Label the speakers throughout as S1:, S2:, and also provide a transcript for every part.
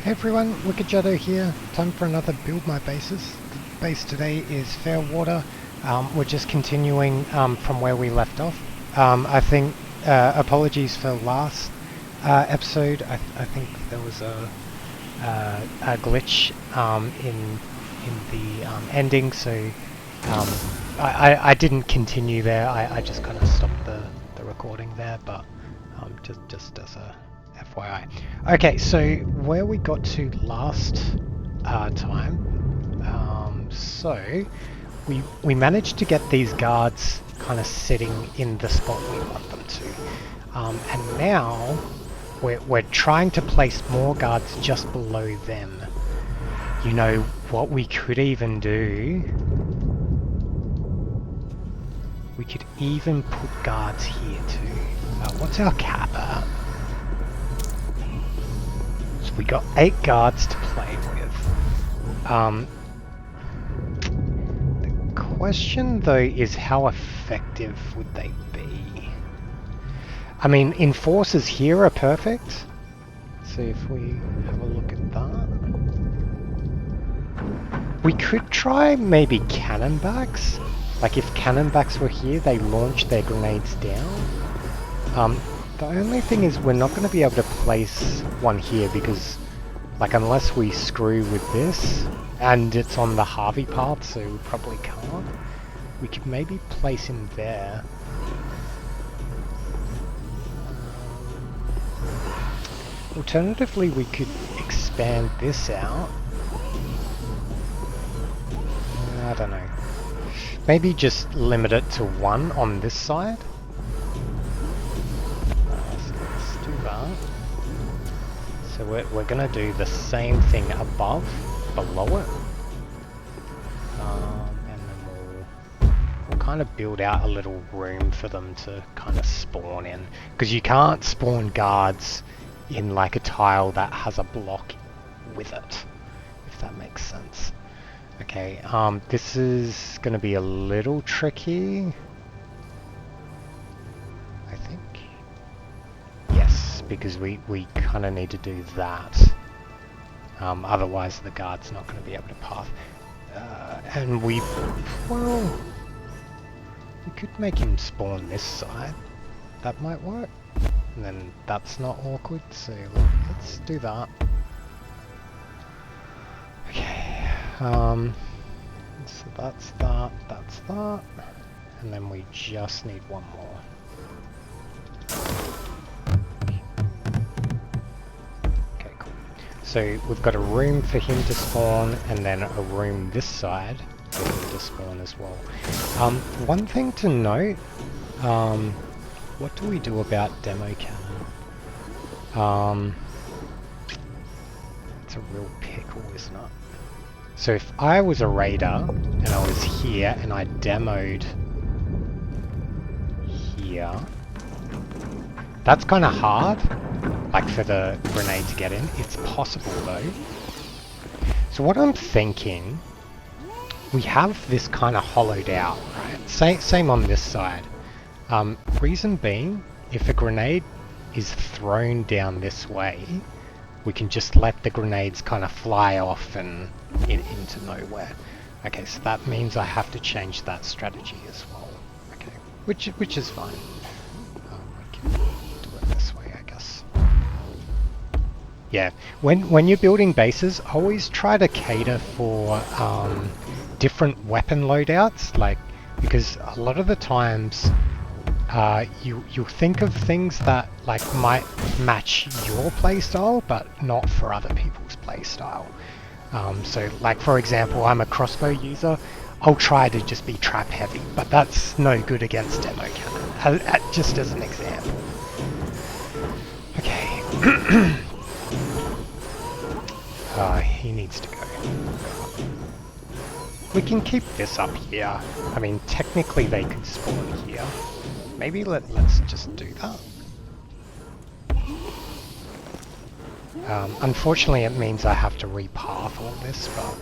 S1: Hey everyone, Wicked Jutto here. Time for another Build My Bases. The base today is Fairwater. We're just continuing from where we left off. I think, apologies for last episode. I think there was a glitch in the ending, so I didn't continue there. I just kind of stopped the recording there, but just as a FYI. Okay, so where we got to last time, so we managed to get these guards kind of sitting in the spot we want them to, and now we're trying to place more guards just below them. You know what we could even do? We could even put guards here too. What's our cap at? So we got 8 guards to play with. The question though is how effective would they be? I mean, enforcers here are perfect. So if we have a look at that. We could try maybe cannonbacks. Like if cannonbacks were here, they launch their grenades down. The only thing is we're not going to be able to place one here because, like, unless we screw with this, and it's on the Harvey path, so we probably can't. We could maybe place him there. Alternatively, we could expand this out. I don't know. Maybe just limit it to 1 on this side. So let's do that. So we're gonna do the same thing above, below it. And then we'll kind of build out a little room for them to kind of spawn in. Because you can't spawn guards in like a tile that has a block with it, if that makes sense. Okay, this is going to be a little tricky, I think. Yes, because we kind of need to do that. Otherwise the guard's not going to be able to path. And we could make him spawn this side. That might work. And then that's not awkward, so let's do that. Okay, so that's that, and then we just need one more. Okay, cool. So we've got a room for him to spawn, and then a room this side for him to spawn as well. One thing to note, what do we do about demo cannon? It's a real pickle, isn't it? So if I was a raider and I was here and I demoed here, that's kind of hard, like for the grenade to get in. It's possible though. So what I'm thinking, we have this kind of hollowed out, right? Same on this side. Reason being, if a grenade is thrown down this way, we can just let the grenades kind of fly off and into nowhere. Okay, so that means I have to change that strategy as well. Okay, which is fine. We can do it this way, I guess. Yeah, when you're building bases, always try to cater for different weapon loadouts, like, because a lot of the times you think of things that like might match your playstyle, but not for other people's playstyle. So like for example, I'm a crossbow user. I'll try to just be trap heavy, but that's no good against demo cannon. Just as an example. Okay. He needs to go. We can keep this up here. I mean, technically they could spawn here. Maybe let's just do that. Unfortunately it means I have to repath all this, but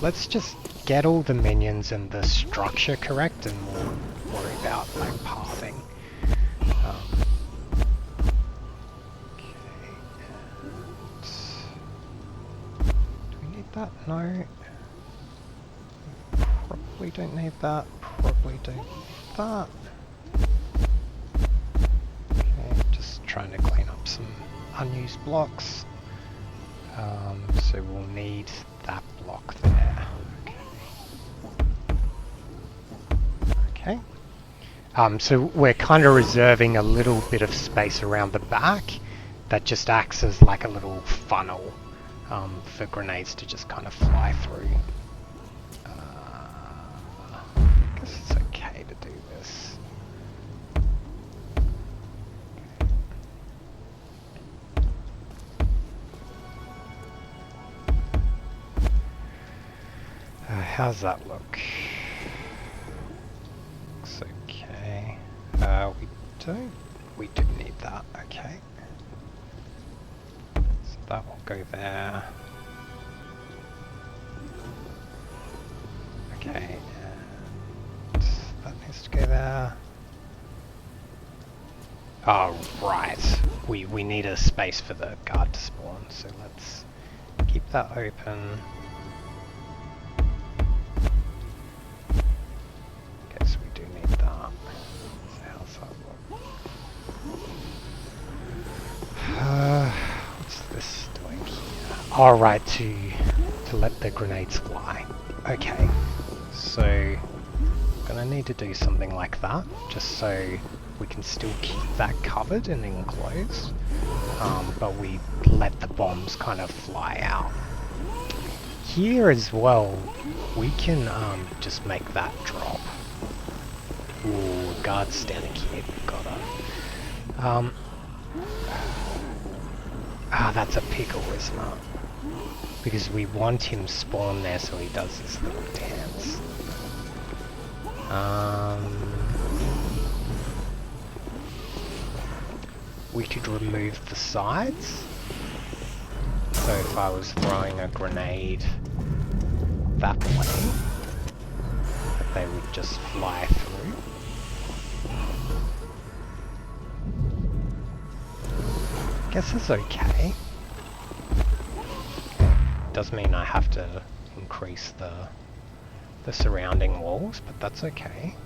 S1: let's just get all the minions and the structure correct and we'll worry about like pathing. Okay. that? No. Probably don't need that. Probably don't need that. Okay, just trying to clean up some unused blocks. So we'll need that block there. Okay. So we're kind of reserving a little bit of space around the back that just acts as like a little funnel for grenades to just kind of fly through. I guess it's okay to do this. How's that look? Looks okay. We do need that, okay. So that will go there. Okay, and that needs to go there. Oh, right. We need a space for the guard to spawn, so let's keep that open. Okay, so we do need that. So how's that look? What's this doing here? Oh, right, to let the grenades fly. Okay, so gonna need to do something like that, just so we can still keep that covered and enclosed, but we let the bombs kind of fly out. Here as well, we can just make that drop. Ooh, guard standing here, got it. That's a pickle, isn't it? Because we want him spawn there so he does his little dance. We could remove the sides. So if I was throwing a grenade that way, they would just fly through. Guess it's okay. Does mean I have to increase the surrounding walls, but that's okay.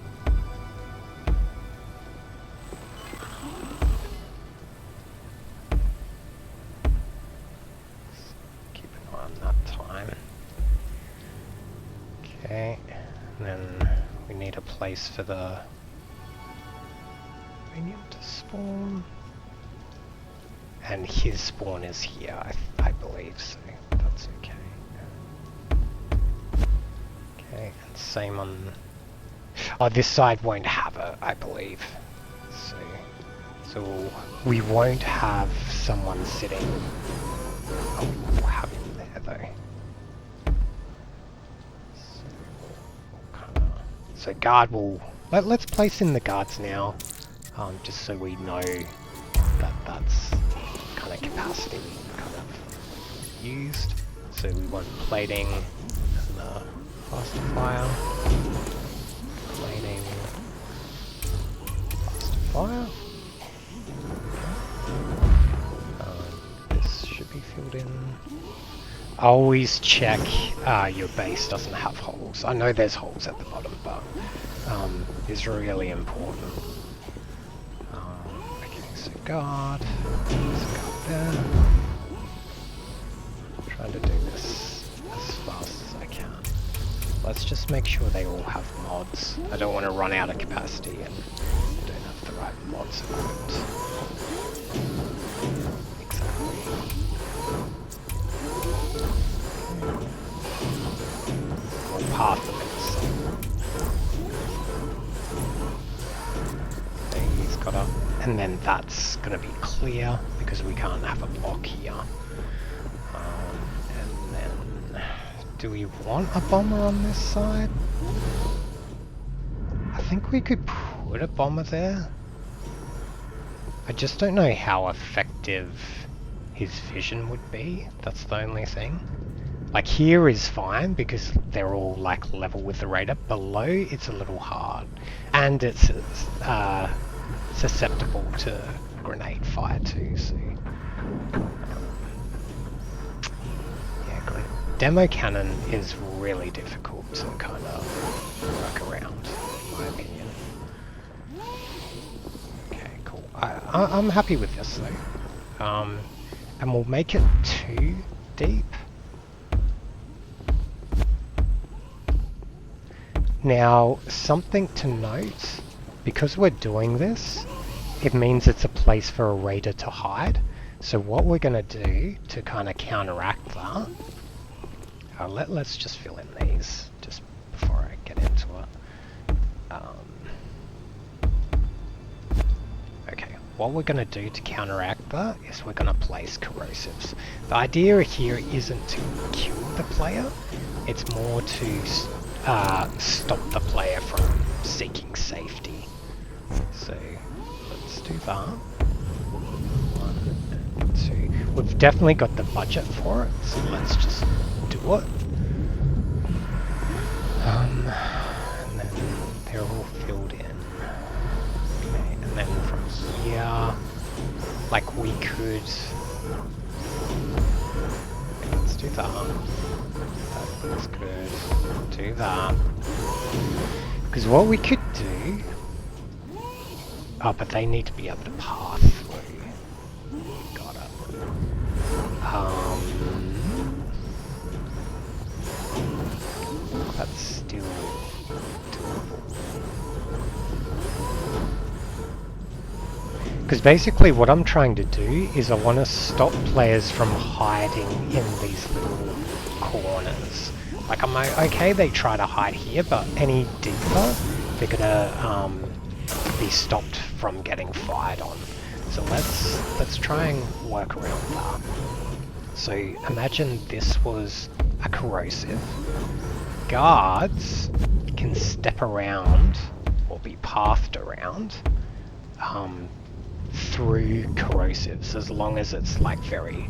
S1: Keep an eye on that time. Okay, and then we need a place for the minion to spawn. And his spawn is here, I believe, so that's okay. Okay, and same on... Oh, this side won't have it, I believe. So we won't have someone sitting... Oh, we'll have him there, though. So guard will... Let's place in the guards now, just so we know that that's kind of capacity kind of used. So we want plating and the faster fire. Plating, faster fire. This should be filled in. Always check your base doesn't have holes. I know there's holes at the bottom, but it's really important. So guard there. Trying to do this as fast as I can. Let's just make sure they all have mods. I don't want to run out of capacity and don't have the right mods equipped. Exactly. Or path of it. There he's got up. And then that's going to be clear because we can't have a block here. And then, do we want a bomber on this side? I think we could put a bomber there. I just don't know how effective his vision would be. That's the only thing. Like here is fine because they're all like level with the radar. Below it's a little hard. And it's susceptible to grenade fire too, so yeah, demo cannon is really difficult to kind of work around, in my opinion. Okay, cool. I'm happy with this though. And we'll make it 2 deep. Now, something to note, because we're doing this, it means it's a place for a raider to hide. So what we're going to do to kind of counteract that, let's just fill in these just before I get into it. Okay, what we're going to do to counteract that is we're going to place corrosives. The idea here isn't to kill the player, it's more to stop the player from seeking safety. So let's do that. 1 and 2. We've definitely got the budget for it, so let's just do it. And then they're all filled in. Okay, and then from here, like we could. Let's do that. That looks good. Do that. Because what we could do. Oh, but they need to be able to pass through. Got it. That's still doable. Because basically what I'm trying to do is I want to stop players from hiding in these little corners. Like, I'm okay they try to hide here, but any deeper, they're gonna be stopped from getting fired on. So let's try and work around that. So imagine this was a corrosive. Guards can step around or be pathed around through corrosives as long as it's like very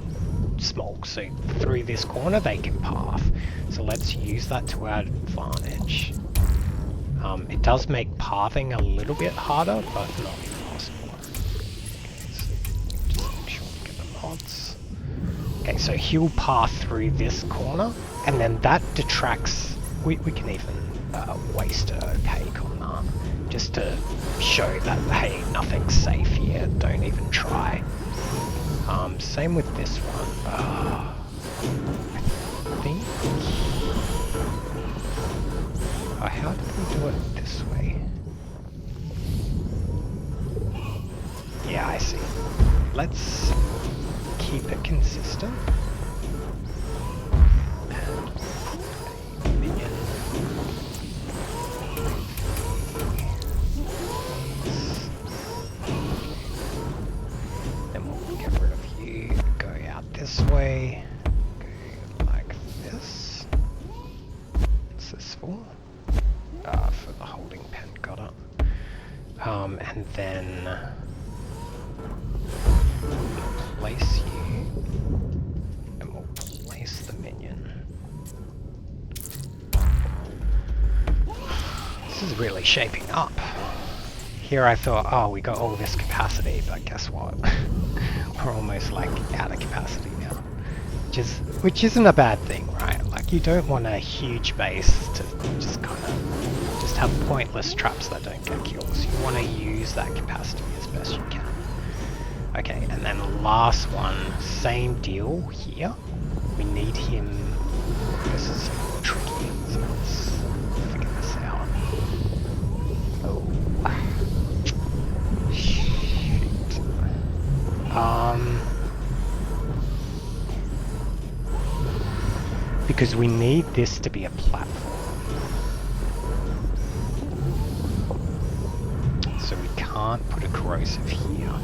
S1: small. So through this corner they can path. So let's use that to our advantage. It does make pathing a little bit harder, but not impossible. Okay, so just make sure we get the mods. Okay, so he'll path through this corner, and then that detracts. We can even waste a opaque on that, just to show that, hey, nothing's safe here, don't even try. Same with this one. I think... Oh, how did we do it this way? Yeah, I see. Let's keep it consistent. And minion. Then we'll get rid of you. Go out this way. Go like this. What's this for? For the holding pen, got it. And then place you, and we'll place the minion. This is really shaping up. Here I thought, oh, we got all this capacity, but guess what? We're almost like out of capacity now. Which isn't a bad thing, right? Like, you don't want a huge base to just kind of just have pointless traps that don't get kills. You want to use that capacity as best you can. Okay, and then last one, same deal here. We need him. This is tricky, so let's figure this out. Oh, shoot. Because we need this to be a platform. So we can't put a corrosive here.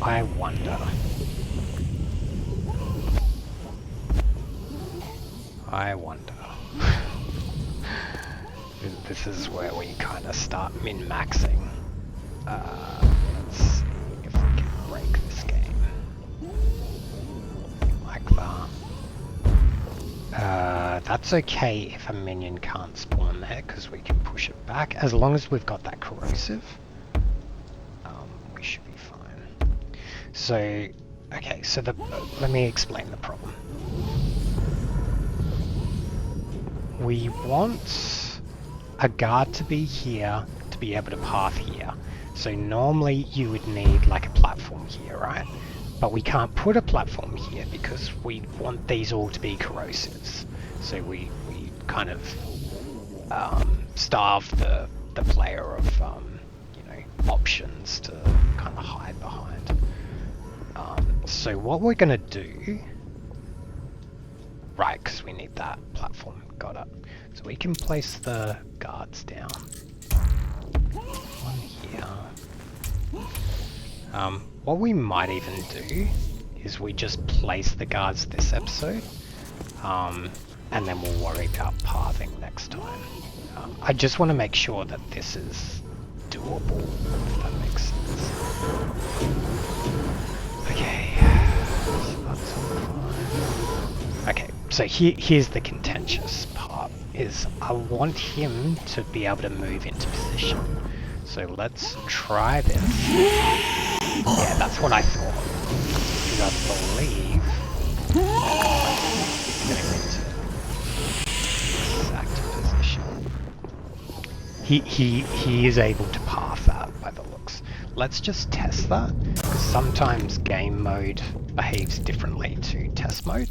S1: I wonder. This is where we kind of start min-maxing. Let's see if we can break this game. Like that. That's okay if a minion can't spawn there, because we can push it back. As long as we've got that corrosive, we should be fine. So, okay, so let me explain the problem. We want a guard to be here to be able to path here. So normally you would need like a platform here, right? But we can't put a platform here because we want these all to be corrosives. So we kind of starve the player of you know, options to kind of hide behind. So what we're gonna do, right? Because we need that platform. Got it. So we can place the guards down. One here. What we might even do is we just place the guards this episode, and then we'll worry about pathing next time. I just want to make sure that this is doable, if that makes sense. Okay, so that's all fine. Okay, so here's the contentious part, is I want him to be able to move into position. So let's try this. Yeah, that's what I thought. Because I believe getting into exact position. He is able to path that by the looks. Let's just test that, because sometimes game mode behaves differently to test mode,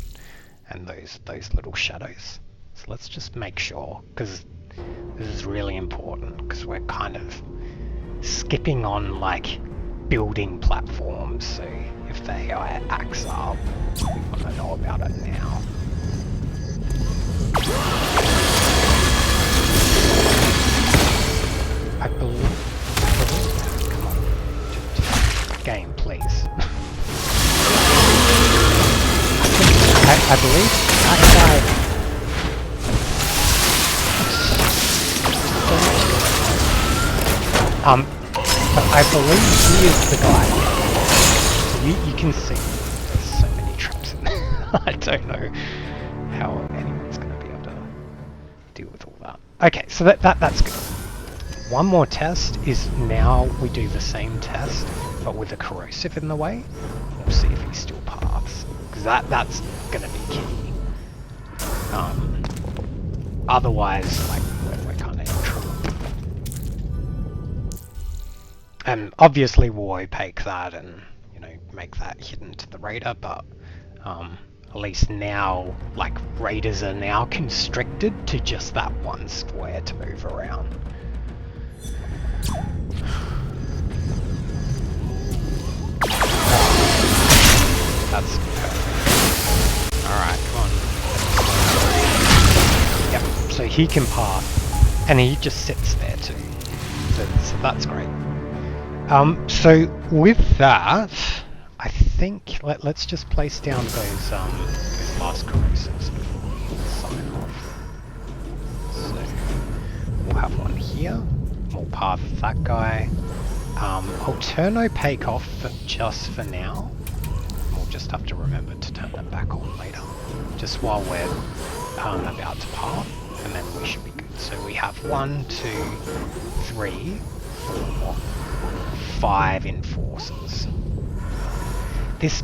S1: and those little shadows. So let's just make sure, because this is really important, because we're kind of skipping on like building platforms, so if the AI acts up, we want to know about it now. I believe... Come on. Game, please. I believe that guy... but I believe he is the guy. So you can see there's so many traps in there. I don't know how anyone's going to be able to deal with all that. Okay, so that's good. One more test is now we do the same test, but with a corrosive in the way. We'll see if he still paths, because that's going to be key. Otherwise, like, we're kind of in trouble. And obviously we'll opaque that and, you know, make that hidden to the raider, but at least now, like, raiders are now constricted to just that one square to move around. That's perfect. Alright, come on. Yep, so he can path, and he just sits there too. So that's great. So with that, I think let's just place down those last corrosives before we sign off. So we'll have one here. We'll path that guy. I'll turn opaque off just for now. We'll just have to remember to turn them back on later, just while we're about to path, and then we should be good. So we have 1, 2, 3, 4, 5 enforcers. This,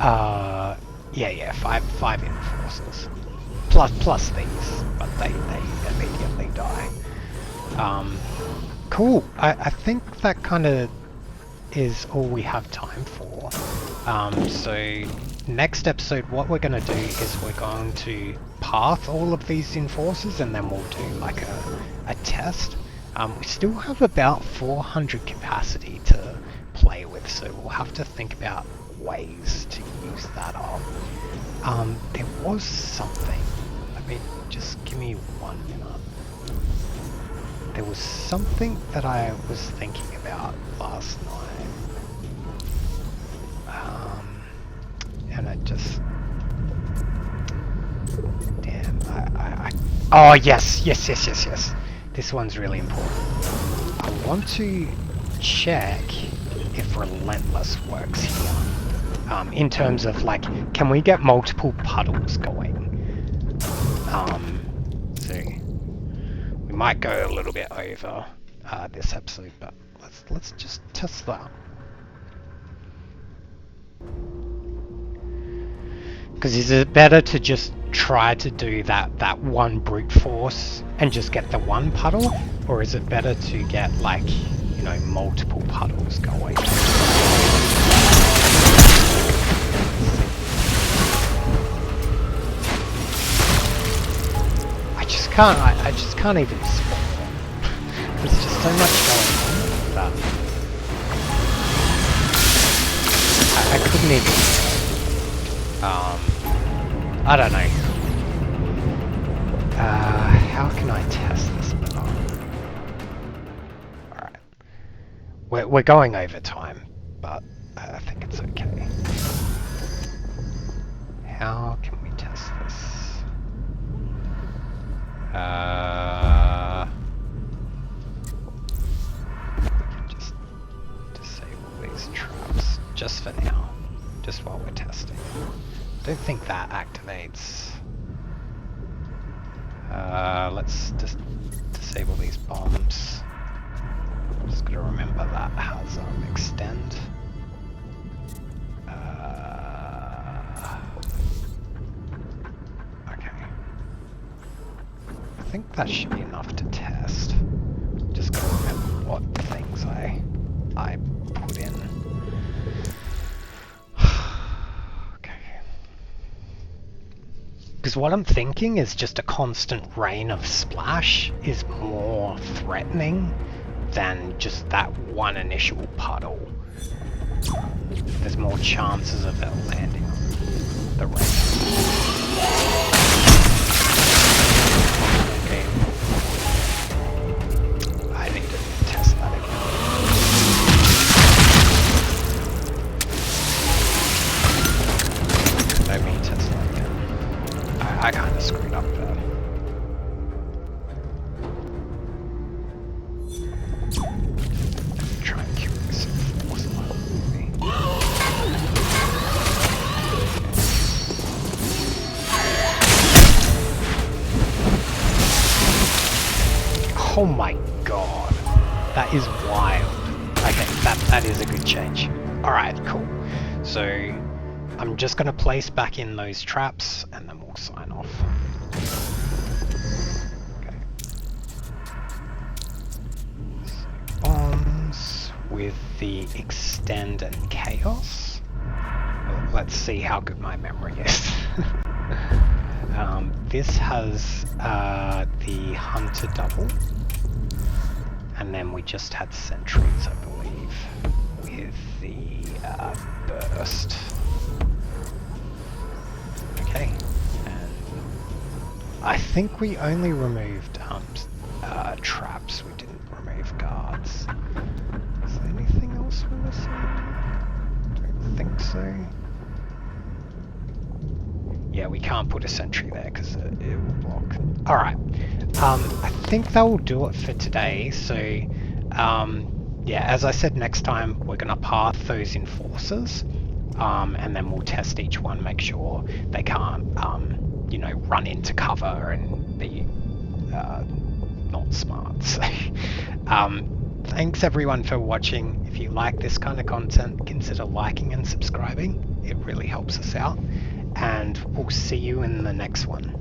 S1: yeah, 5 enforcers. Plus these, but they immediately die. Cool. I think that kind of is all we have time for. So next episode, what we're going to do is we're going to path all of these enforcers, and then we'll do like a test. We still have about 400 capacity to play with, so we'll have to think about ways to use that up. There was something. Let me just give me 1 minute. There was something that I was thinking about last night. And it just... Damn, oh, yes. This one's really important. I want to check if Relentless works here. In terms of, like, can we get multiple puddles going? So we might go a little bit over this episode, but let's just test that. Because is it better to just try to do that one brute force and just get the one puddle, or is it better to get, like, you know, multiple puddles going? I just can't even spot them. There's just so much going on that I couldn't even. I don't know. How can I test this better? Alright. We're going over time, but I think it's okay. How can we test this? We can just disable these traps, just for now, just while we're testing. I don't think that activates. Let's just disable these bombs. Just gotta remember that has extend. I think that should be enough to test. Just gotta remember what things I put in. Okay. Because what I'm thinking is just a constant rain of splash is more threatening than just that one initial puddle. There's more chances of it landing on the rain. I need to test that again. Let me test that again. I kind of screwed up there. Try and cure this force level, maybe. Oh my god, that is wild. Okay, that is a good change. Alright, cool. So, I'm just going to place back in those traps, and then we'll sign off. Okay. So, bombs with the extend and chaos. Well, let's see how good my memory is. This has the hunter double. And then we just had sentries, I believe, with the burst. Okay, and I think we only removed traps, we didn't remove guards. Is there anything else we're missing? Don't think so. Yeah, we can't put a sentry there because it will block. Alright, I think that will do it for today. So, yeah, as I said, next time we're going to path those enforcers, and then we'll test each one, make sure they can't, you know, run into cover and be not smart. So, thanks everyone for watching. If you like this kind of content, consider liking and subscribing. It really helps us out. And we'll see you in the next one.